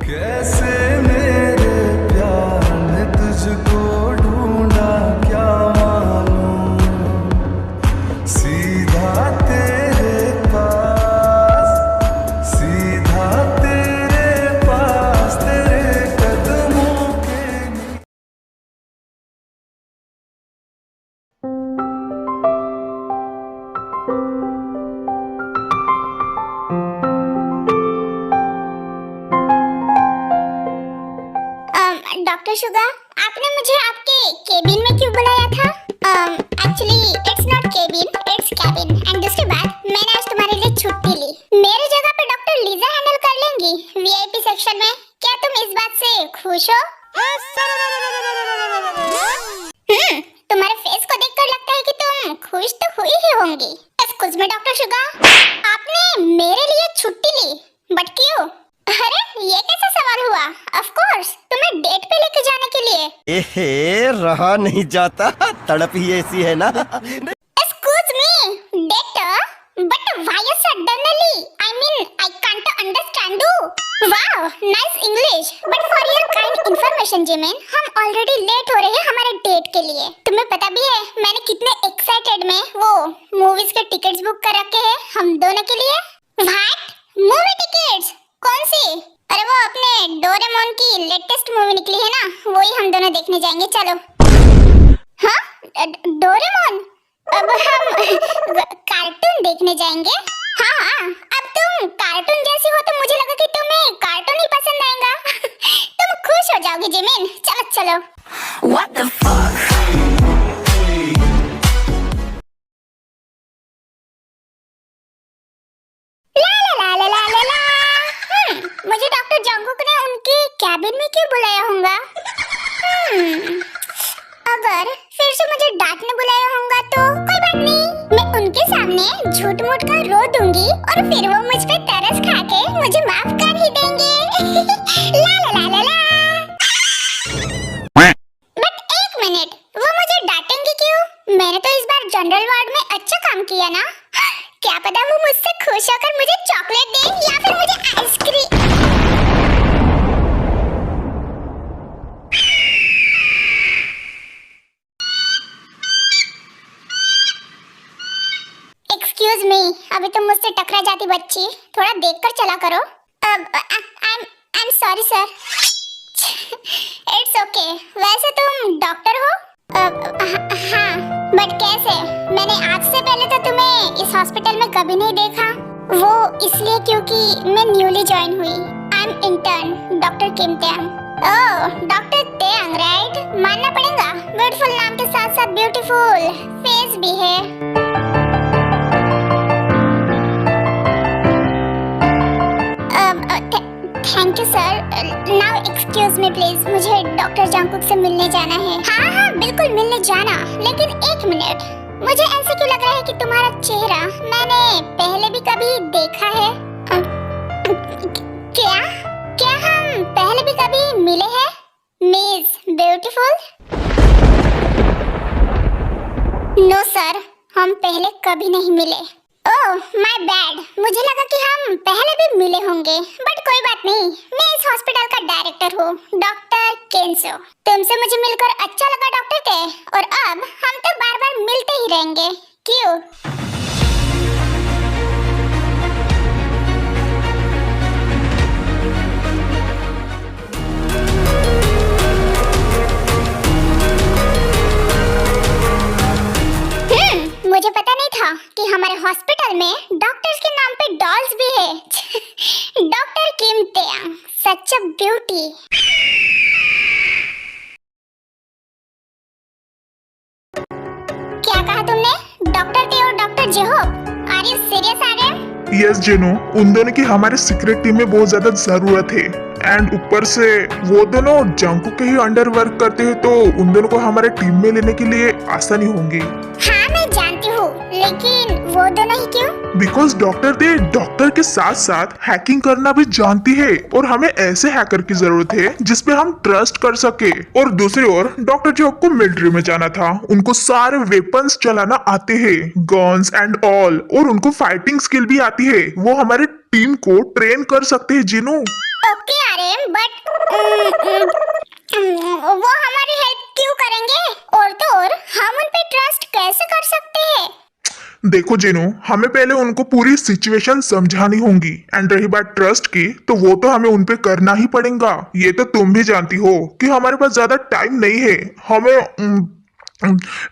कैसे मेरे प्यार ने तुझको ढूंढा क्या मालूम, सीधा तेरे पास, सीधा तेरे पास, तेरे कदमों के डॉक्टर शुगा, आपने मुझे आपके केबिन में क्यों बुलाया था? Actually it's not cabin, it's cabin. And उसके बाद मैंने आज तुम्हारे लिए छुट्टी ली। मेरी जगह पे डॉक्टर लीजा हैंडल कर लेंगी वीआईपी सेक्शन में। क्या तुम इस बात से खुश हो? तुम्हारे फेस को देखकर लगता है कि तुम खुश तो हुई ही होंगी। एक्सक्यूज मी डॉक्टर शुगा, आपने मेरे लिए छुट्टी ली, बट क्यों? अरे ये कैसा सवाल हुआ? ऑफ कोर्स तुम्हें डेट पे लेके जाने के लिए। एहे, रहा नहीं जाता, तड़प ही ऐसी है ना। Excuse me, date? But why suddenly? I mean I can't understand you. Wow, nice English. But for your kind information Jimin, हम ऑलरेडी लेट हो रहे हैं हमारे डेट के लिए। तुम्हें पता भी है मैंने कितने एक्साइटेड में वो मूवीज के टिकट्स बुक कर रखे हैं हम दोनों के लिए। व्हाट? Movie tickets? कौन सी? अरे वो अपने डोरेमोन की लेटेस्ट मूवी निकली है ना, वही हम दोनों देखने जाएंगे। चलो। हाँ, डोरेमोन? अब हम कार्टून देखने जाएंगे। हाँ, अब तुम कार्टून जैसी हो तो मुझे लगा कि तुम्हें कार्टून ही पसंद आएगा। तुम खुश हो जाओगी जिमिन। चलो चलो। What the fuck? मुझे डॉक्टर जंगकुक ने उनके कैबिन में क्यों बुलाया होगा? अगर फिर से मुझे डांटने बुलाया होगा तो कोई बात नहीं, मैं उनके सामने झूठ मूठ का रो दूंगी और फिर वो मुझ पे तरस खा के मुझे माफ कर ही देंगे। ला ला ला ला ला। बट एक मिनट, वो मुझे डांटेंगे क्यों? मैंने तो इस बार जनरल वार्ड में अच्छा काम किया ना। क्या पता वो मुझसे खुश होकर मुझे चॉकलेट दे या फिर मुझे आइसक्रीम। एक्सक्यूज मी, अभी तुम मुझसे टकरा जाती बच्ची, थोड़ा देखकर चला करो। I am sorry sir. It's okay. वैसे तुम डॉक्टर हो? हाँ, बट कैसे? मैंने आज से पहले तो तुम्हें इस हॉस्पिटल में कभी नहीं देखा। वो इसलिए क्योंकि मैं न्यूली ज्वाइन हुई। I am intern doctor Kim Tyang. Oh, doctor Tyang right? मानना पड़ेगा, ब्यूटीफुल नाम के साथ साथ ब्यूटीफुल फेस भी है। Thank you sir. Now excuse me please, मुझे डॉक्टर जंगकुक से मिलने जाना है। हाँ हाँ बिल्कुल मिलने जाना, लेकिन एक मिनट, मुझे ऐसे क्यों लग रहा है कि तुम्हारा चेहरा मैंने पहले भी कभी देखा है? क्या क्या हम पहले भी कभी मिले हैं मिस ब्यूटीफुल? नो सर, हम पहले कभी नहीं मिले। ओह माय बैड, मुझे लगा कि हम पहले भी मिले होंगे, बट कोई बात नहीं। मैं इस हॉस्पिटल का डायरेक्टर हूँ, डॉक्टर केंसो। तुमसे मुझे मिलकर अच्छा लगा डॉक्टर के, और अब हम तो बार बार मिलते ही रहेंगे। क्यों? मुझे पता नहीं था कि हमारे हॉस्पिटल में डॉक्टर्स के नाम पे डॉल्स भी है। Doctor Kim Tyang, such a beauty. क्या कहा तुमने? डॉक्टर ते और doctor Jehob? Are you serious Aryan? Yes Jeno, उन दोनों की हमारे सीक्रेट टीम में बहुत ज्यादा जरूरत है। एंड ऊपर से वो दोनों जंगकुक के ही अंडर वर्क करते हैं, तो उन दोनों को हमारे टीम में लेने के लिए आसानी होंगी। हाँ मैं जानती हूँ, लेकिन वो दोनों ही क्यों? बिकॉज डॉक्टर दे डॉक्टर के साथ साथ हैकिंग करना भी जानती है, और हमें ऐसे हैकर की जरूरत है जिसपे हम ट्रस्ट कर सके। और दूसरी ओर डॉक्टर जो को मिलिट्री में जाना था, उनको सारे वेपन्स चलाना आते हैं, गन्स एंड ऑल, और उनको फाइटिंग स्किल भी आती है। वो हमारे टीम को ट्रेन कर सकते हैं जिनू। ओके आर्यन, बट वो हमारी हेल्प क्यों करेंगे? और तो और हम उन पे ट्रस्ट कैसे कर सकते हैं? देखो जिनू, हमें पहले उनको पूरी सिचुएशन समझानी होगी। एंड रही बात ट्रस्ट की, तो वो तो हमें उन पे करना ही पड़ेगा। ये तो तुम भी जानती हो कि हमारे पास ज्यादा टाइम नहीं है। हमें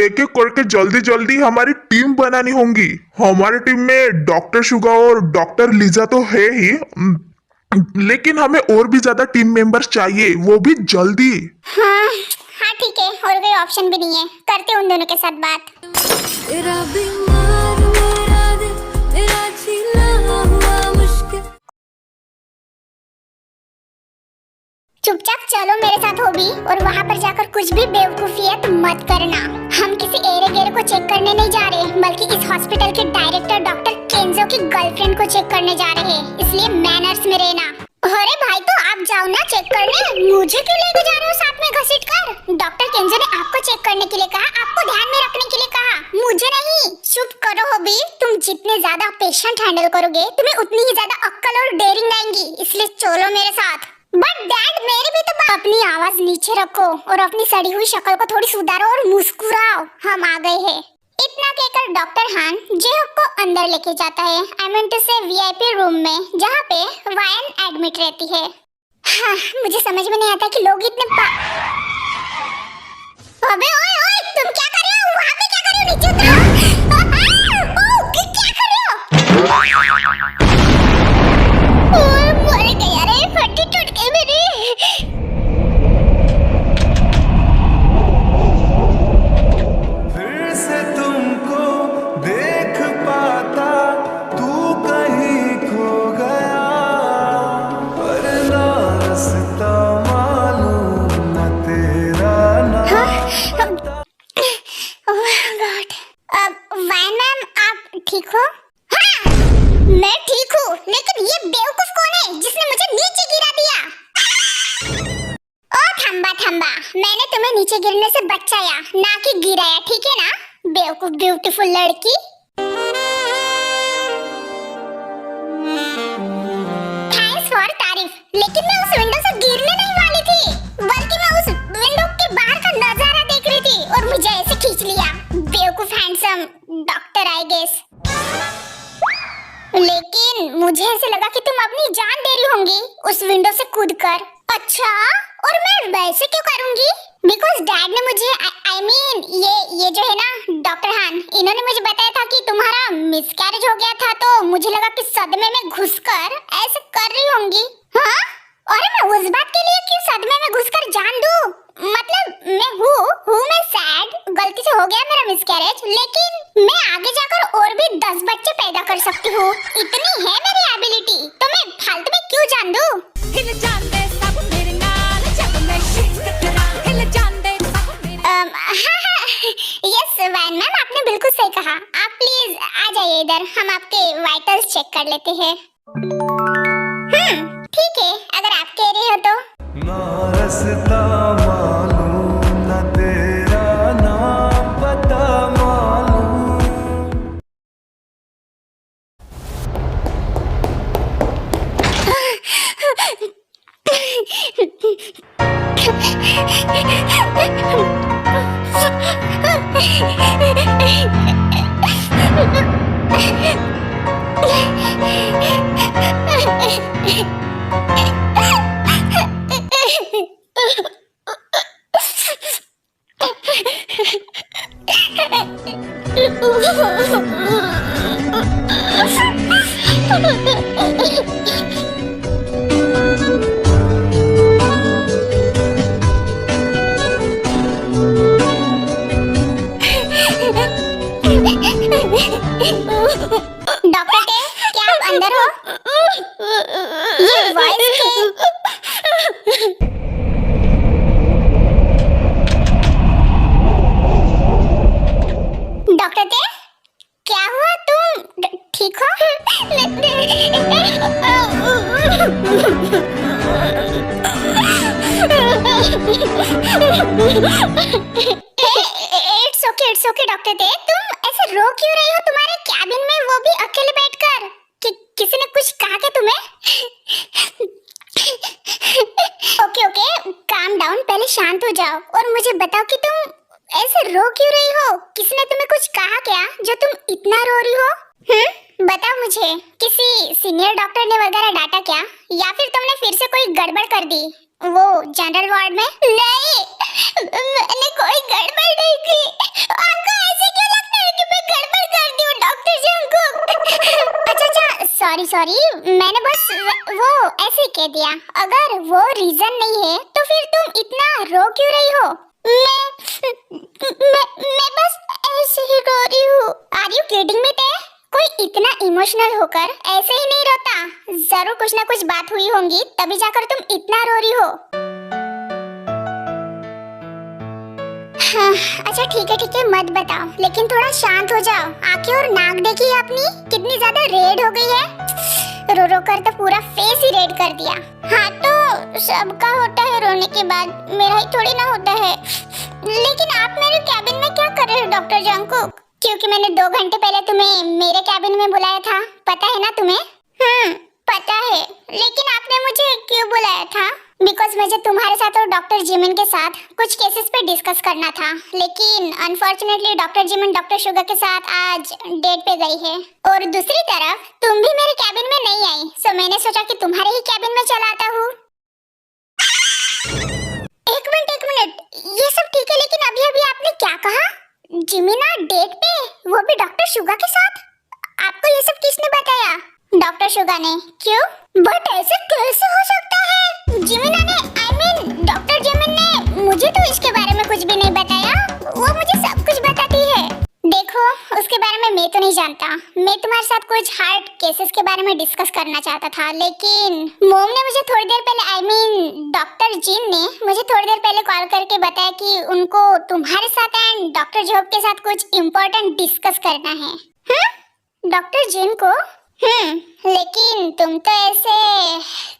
एक एक करके जल्दी जल्दी हमारी टीम बनानी होगी। हमारी टीम में डॉक्टर शुगा और डॉक्टर लिजा तो है ही, लेकिन हमें और भी ज्यादा टीम मेंबर्स चाहिए, वो भी जल्दी। हाँ हाँ ठीक है, और कोई ऑप्शन भी नहीं है, करते हैं उन दोनों के साथ बात। तेरा बीमार मेरा दिल, तेरा जीना हुआ मुश्किल। चुपचाप चलो मेरे साथ होगी, और वहाँ पर जाकर कुछ भी बेवकूफियत मत करना। हम किसी एरे गेरे को चेक करने नहीं जा रहे, बल्कि इस हॉस्पिटल के डायरेक्टर डॉक्टर केंजो की गर्लफ्रेंड को चेक करने जा रहे हैं, इसलिए मैनर्स में रहना। अरे भाई तो आप जाओ ना चेक करने, मुझे क्यों लेके जा रहे हो साथ में घसीट कर? डॉक्टर केंजो ने आपको चेक करने के लिए कहा, आपको ध्यान में रखने के लिए कहा, मुझे नहीं। चुप करो होबी, तुम जितने ज्यादा पेशेंट हैंडल करोगे, तुम्हें उतनी ही ज्यादा अक्ल और डेयरिंग आएंगी, इसलिए चलो मेरे साथ। बट डैड मेरी भी तो अपनी आवाज नीचे रखो और अपनी सड़ी हुई शक्ल को थोड़ी सुधारो और मुस्कुराओ, हम आ गए हैं। इतना कहकर डॉक्टर हान जेहक को अंदर लेके जाता है, आई मीन टू से वीआईपी रूम में, जहाँ पे वायन एडमिट रहती है। हाँ, मुझे समझ में नहीं आता कि लोग इतने अबे ओए ओए, तुम क्या कर रहे हो? वहाँ पे क्या कर रहे हो? नीचे उतरो। क्या कर रहे हो? ओए मर गया रे, हड्डी टूट गई मेरी। फिर से तुमको देख पाता, तू कहीं खो गया, पर ना रास्ता मालूम न तेरा ना। वायन मैम आप ठीक हो? हाँ, मैं ठीक हूँ, लेकिन ये बेवकूफ कौन है जिसने मुझे नीचे गिरा दिया? ओ थंबा थंबा, मैंने तुम्हें नीचे गिरने से बचाया, ना कि गिराया, ठीक है ना बेवकूफ ब्यूटीफुल लड़की। थैंक्स फॉर तारीफ, लेकिन मैं उस विंडो से गिरने नहीं वाली थी, बल्कि मैं उस विंडो के बाहर का नजारा देख रही थी और मुझे ऐसे खींच लिया। बेवकूफ हैंडसम डॉक्टर आई गेस। लेकिन मुझे ऐसे लगा कि तुम अपनी जान दे रही होंगी उस विंडो से कूदकर। अच्छा, और मैं वैसे क्यों करूंगी? बिकॉज डैड ने मुझे आई मीन ये जो है ना डॉक्टर हान, इन्होंने मुझे बताया था कि तुम्हारा मिसकैरेज हो गया था, तो मुझे लगा कि सदमे में घुसकर ऐसे कर रही होंगी। हाँ, अरे मैं उस बात के लिए क्यों सदमे में घुसकर जान दूं? मतलब मैं मैं सैड, गलती से हो गया मेरा मिसकैरेज, लेकिन मैं आगे जाकर और भी 10 बच्चे पैदा कर सकती हूँ, इतनी है मेरी एबिलिटी, तो मैं फालतू में क्यों जान दूं? हिल जांदे सब मेरे नाल, जब मैं इश्क करा, हिल जांदे सब मेरे। हाँ यस वैन मैम, आपने बिल्कुल सही कहा। आप प्लीज आ जाइए इधर, हम आपके वाइटल्स चेक कर लेते हैं। ठीक है, अगर आप कह रहे हो तो। ना रास्ता मालूम न तेरा नाम पता मालूम। डॉक्टर के, क्या आप अंदर हो? ये वॉइस डॉक्टर के, क्या हुआ? तुम ठीक हो? इट्स ओके डॉक्टर दे, तुम ऐसे रो क्यों रही हो तुम्हारे कैबिन में, वो भी अकेले बैठकर? किसी ने कुछ कहा क्या तुम्हें? ओके ओके, काम डाउन, पहले शांत हो जाओ और मुझे बताओ कि तुम ऐसे रो क्यों रही हो? किसने तुम्हें कुछ कहा क्या जो तुम इतना रो रही हो? बताओ मुझे, किसी सीनियर डॉक्टर ने वगैरह डांटा क्या, या फिर तुमने फिर से कोई गड़बड़ कर दी वो जनरल वार्ड में? नहीं, मैंने कोई गड़बड़ नहीं की। आपको ऐसे क्यों लगता है कि मैं गड़बड़ करती हूँ डॉक्टर जंकुक? अच्छा, सॉरी, मैंने बस वो ऐसे ही कह दिया। अगर वो रीजन नहीं है तो फिर तुम इतना रो क्यों रही हो? मैं बस ऐसे ही रो रही हूँ। आर यू किडिंग मी ते? कोई इतना इमोशनल होकर ऐसे ही नहीं रोता। जरूर कुछ ना कुछ बात हुई होंगी तभी जाकर तुम इतना रो रही हो। हाँ, अच्छा ठीक है, मत बताओ, लेकिन थोड़ा शांत हो जाओ। आंखें और नाक देखिए अपनी कितनी ज्यादा रेड हो गई है। रो रो कर तो पूरा फेस ही रेड कर दिया। हाँ तो सबका होता है रोने के बाद, मेरा ही थोड़ी ना होता है। लेकिन आप मेरे कैबिन में क्या कर रहे हो डॉक्टर जंकुक? क्योंकि मैंने 2 घंटे पहले तुम्हें मेरे कैबिन में बुलाया था, पता है ना तुम्हें? पता है, लेकिन आपने मुझे क्यों बुलाया था? बिकॉज मुझे तुम्हारे साथ और डॉक्टर जिमिन के साथ कुछ केसेस पे डिस्कस करना था, लेकिन unfortunately doctor Jimin doctor sugar के साथ आज डेट पे गई है। और दूसरी तरफ तुम भी मेरे कैबिन में नहीं आई, सो मैंने सोचा कि तुम्हारे ही कैबिन में चला आता हूँ। एक मिनट, ये सब ठीक है, लेकिन अभी आपने क्या कहा? जिमिना डेट पे, वो भी डॉक्टर शुगर के साथ? आपको ये सब किसने बताया? डॉक्टर शुगर ने। क्यों? बट ऐसे कैसे हो सकता है? जिमिना ने, I mean डॉक्टर जिमिन ने मुझे तो इसके बारे में कुछ भी नहीं बताया। वो मुझे सब कुछ बताती है। देखो, उसके बारे में मैं तो नहीं जानता। मैं तुम्हारे साथ कुछ हार्ट केसेस के बारे में डिस्कस करना चाहता था, लेकिन मोम ने मुझे थोड़ी देर पहले, I mean डॉक्टर जिन ने मुझे थोड़ी देर पहले कॉल करके बताया कि उनको तुम्हारे साथ एंड डॉक्टर जॉब के साथ कुछ इम्पोर्टेंट डिस्कस करना है। डॉक्टर जिन को? लेकिन तुम तो ऐसे,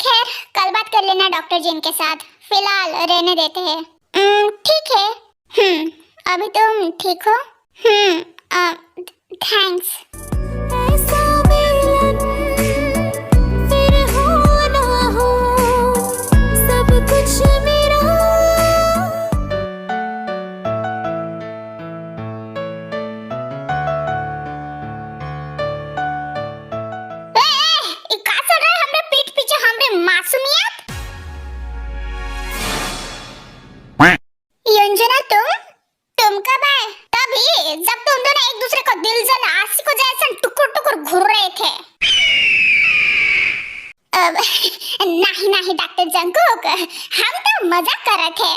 खैर कल बात कर लेना डॉक्टर जिन के साथ, फिलहाल रहने देते हैं। ठीक है। अभी तुम ठीक हो? थैंक्स। ऐसा मिलन फिर हो ना हो, सब कुछ मेरा। का चल रहा है हमरे पीठ पीछे हमरे मासूमियत? यंजना तुम कब आए? तभी जब तुम दोनों एक दूसरे को दिल जला आंसू को जैसे टुकुर-टुकुर घूर रहे थे। नहीं डॉक्टर जंकुक, हम तो मजाक कर रहे थे,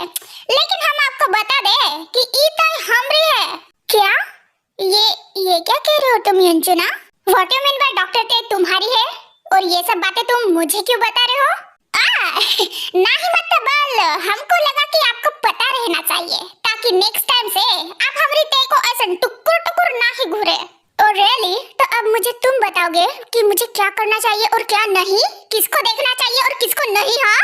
लेकिन हम आपको बता दे कि ई तो हमरी है। क्या? ये क्या कह रहे हो तुम Yanjana? What you mean by doctor Tae तुम्हारी है? और ये सब बातें तुम मुझे क्यों बता रहे हो? नहीं मतलब हमको लगा कि आपको पता रहना चाहिए, ताकि नेक्स्ट टाइम से आप हमारी ते को ऐसे टुकुर-टुकुर ना ही घूरे। और रियली, तो अब मुझे तुम बताओगे कि मुझे क्या करना चाहिए और क्या नहीं, किसको देखना चाहिए और किसको नहीं? हाँ,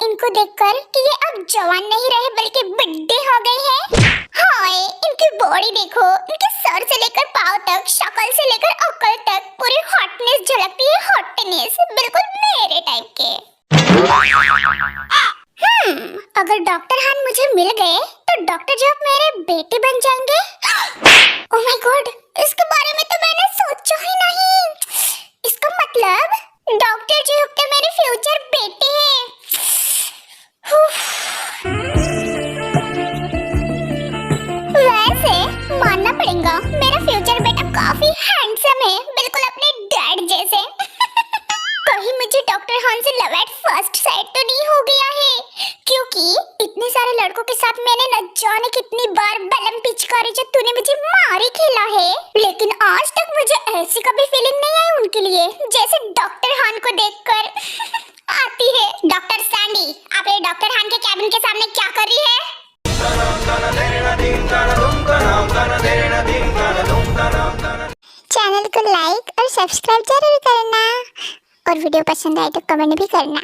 इनको देखकर कि ये अब जवान नहीं रहे बल्कि बुड्ढे हो गए हैं। हाय, इनकी बॉडी देखो, इनके सर से लेकर पांव तक, शक्ल से लेकर अक्ल तक पूरी हॉटनेस झलकती है, हॉटनेस बिल्कुल मेरे टाइप के। अगर डॉक्टर हान मुझे मिल गए तो डॉक्टर जॉब मेरे बेटे बन जाएंगे। ओह माय गॉड, इसके बारे में तो मैंने सोचा ही नहीं। इसका मतलब डॉक्टर जॉब के मेरे फ्यूचर बेटे हैं। वैसे मानना पड़ेगा मेरा फ्यूचर बेटा काफी हैंडसम है, बिल्कुल अपने डैड जैसे। कहीं मुझे डॉक्टर हान से लव एट फर्स्ट साइट तो नहीं हो गया है, क्योंकि इतने सारे लड़कों के साथ मैंने न जाने कितनी बार बलम पिचकारी जो तूने मुझे मारी खेला है, लेकिन आज तक मुझे ऐसी कभी फीलिंग नहीं आई उनके लिए जैसे डॉक्टर हान को देखकर आती है। डॉक्टर सैंडी, आप ये डॉक्टर हान के कैबिन के सामने क्या कर रही है? चैनल को लाइक और सब्सक्राइब जरूर करना और वीडियो पसंद आए तो कमेंट भी करना।